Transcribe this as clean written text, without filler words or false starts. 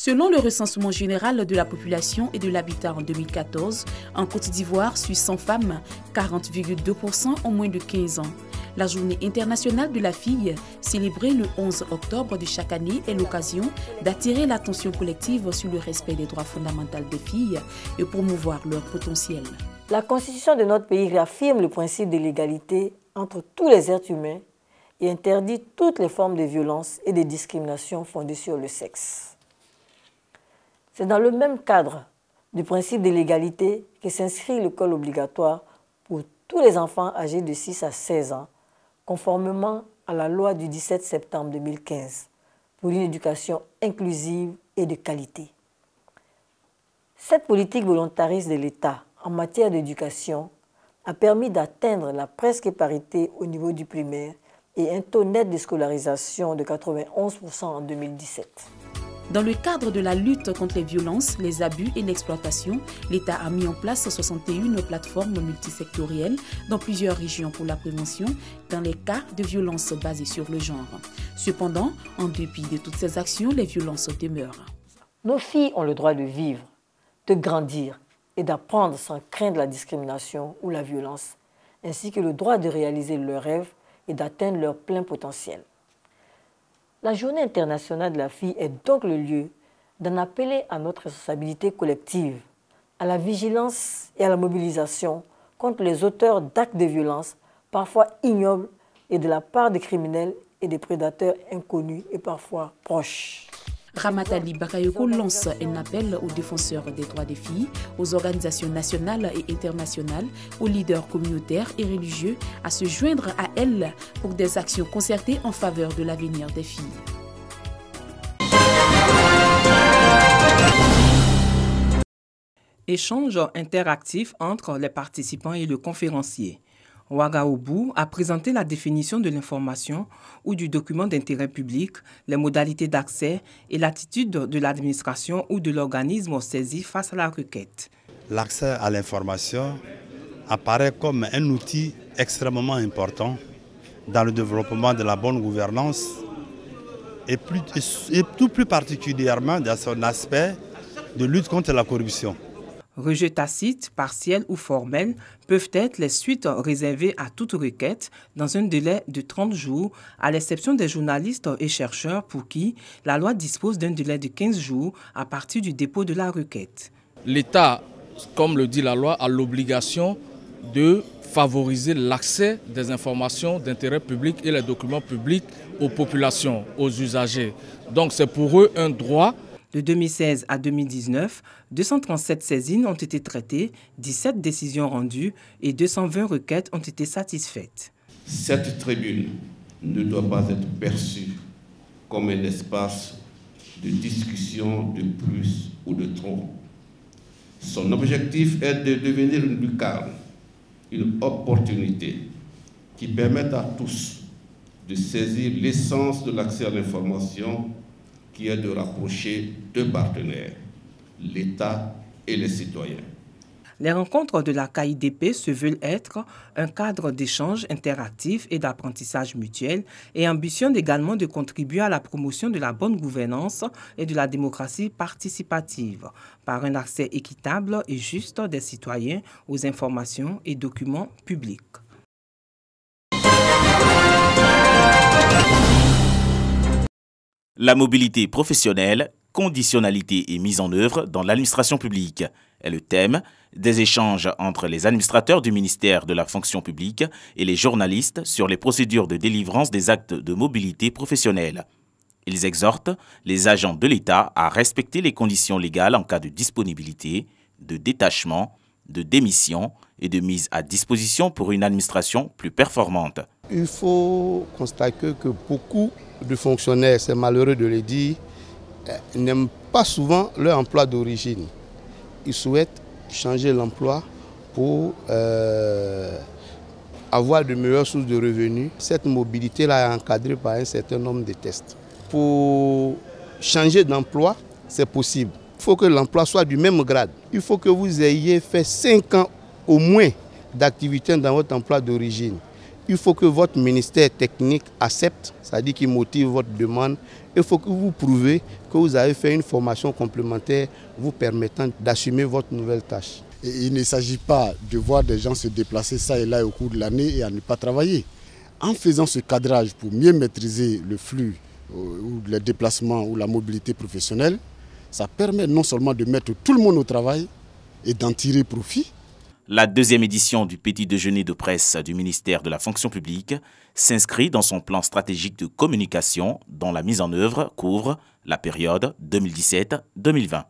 Selon le recensement général de la population et de l'habitat en 2014, en Côte d'Ivoire, sur 100 femmes, 40,2% ont moins de 15 ans. La Journée internationale de la fille, célébrée le 11 octobre de chaque année, est l'occasion d'attirer l'attention collective sur le respect des droits fondamentaux des filles et promouvoir leur potentiel. La Constitution de notre pays réaffirme le principe de l'égalité entre tous les êtres humains et interdit toutes les formes de violence et de discrimination fondées sur le sexe. C'est dans le même cadre du principe de l'égalité que s'inscrit l'école obligatoire pour tous les enfants âgés de 6 à 16 ans, conformément à la loi du 17 septembre 2015 pour une éducation inclusive et de qualité. Cette politique volontariste de l'État en matière d'éducation a permis d'atteindre la presque parité au niveau du primaire et un taux net de scolarisation de 91% en 2017. Dans le cadre de la lutte contre les violences, les abus et l'exploitation, l'État a mis en place 61 plateformes multisectorielles dans plusieurs régions pour la prévention dans les cas de violences basées sur le genre. Cependant, en dépit de toutes ces actions, les violences demeurent. Nos filles ont le droit de vivre, de grandir et d'apprendre sans craindre la discrimination ou la violence, ainsi que le droit de réaliser leurs rêves et d'atteindre leur plein potentiel. La Journée internationale de la fille est donc le lieu d'en appeler à notre responsabilité collective, à la vigilance et à la mobilisation contre les auteurs d'actes de violence, parfois ignobles, et de la part des criminels et des prédateurs inconnus et parfois proches. Ramatali Bakayoko lance un appel aux défenseurs des droits des filles, aux organisations nationales et internationales, aux leaders communautaires et religieux à se joindre à elle pour des actions concertées en faveur de l'avenir des filles. Échange interactif entre les participants et le conférencier. Ouagaougou a présenté la définition de l'information ou du document d'intérêt public, les modalités d'accès et l'attitude de l'administration ou de l'organisme saisi face à la requête. L'accès à l'information apparaît comme un outil extrêmement important dans le développement de la bonne gouvernance et tout plus particulièrement dans son aspect de lutte contre la corruption. Rejet tacite, partiel ou formel peuvent être les suites réservées à toute requête dans un délai de 30 jours, à l'exception des journalistes et chercheurs pour qui la loi dispose d'un délai de 15 jours à partir du dépôt de la requête. L'État, comme le dit la loi, a l'obligation de favoriser l'accès des informations d'intérêt public et les documents publics aux populations, aux usagers. Donc c'est pour eux un droit. De 2016 à 2019, 237 saisines ont été traitées, 17 décisions rendues et 220 requêtes ont été satisfaites. Cette tribune ne doit pas être perçue comme un espace de discussion de plus ou de trop. Son objectif est de devenir une lucarne, une opportunité qui permette à tous de saisir l'essence de l'accès à l'information, qui est de rapprocher deux partenaires, l'État et les citoyens. Les rencontres de la KIDP se veulent être un cadre d'échange interactif et d'apprentissage mutuel et ambitionnent également de contribuer à la promotion de la bonne gouvernance et de la démocratie participative par un accès équitable et juste des citoyens aux informations et documents publics. La mobilité professionnelle, conditionnalité et mise en œuvre dans l'administration publique est le thème des échanges entre les administrateurs du ministère de la fonction publique et les journalistes sur les procédures de délivrance des actes de mobilité professionnelle. Ils exhortent les agents de l'État à respecter les conditions légales en cas de disponibilité, de détachement, de démission et de mise à disposition pour une administration plus performante. Il faut constater que beaucoup de fonctionnaires, c'est malheureux de le dire, n'aiment pas souvent leur emploi d'origine. Ils souhaitent changer l'emploi pour avoir de meilleures sources de revenus. Cette mobilité-là est encadrée par un certain nombre de tests. Pour changer d'emploi, c'est possible. Il faut que l'emploi soit du même grade. Il faut que vous ayez fait 5 ans au moins d'activité dans votre emploi d'origine. Il faut que votre ministère technique accepte, c'est-à-dire qu'il motive votre demande. Il faut que vous prouvez que vous avez fait une formation complémentaire vous permettant d'assumer votre nouvelle tâche. Et il ne s'agit pas de voir des gens se déplacer ça et là au cours de l'année et à ne pas travailler. En faisant ce cadrage pour mieux maîtriser le flux ou les déplacements ou la mobilité professionnelle, ça permet non seulement de mettre tout le monde au travail et d'en tirer profit. La deuxième édition du petit déjeuner de presse du ministère de la fonction publique s'inscrit dans son plan stratégique de communication dont la mise en œuvre couvre la période 2017-2020.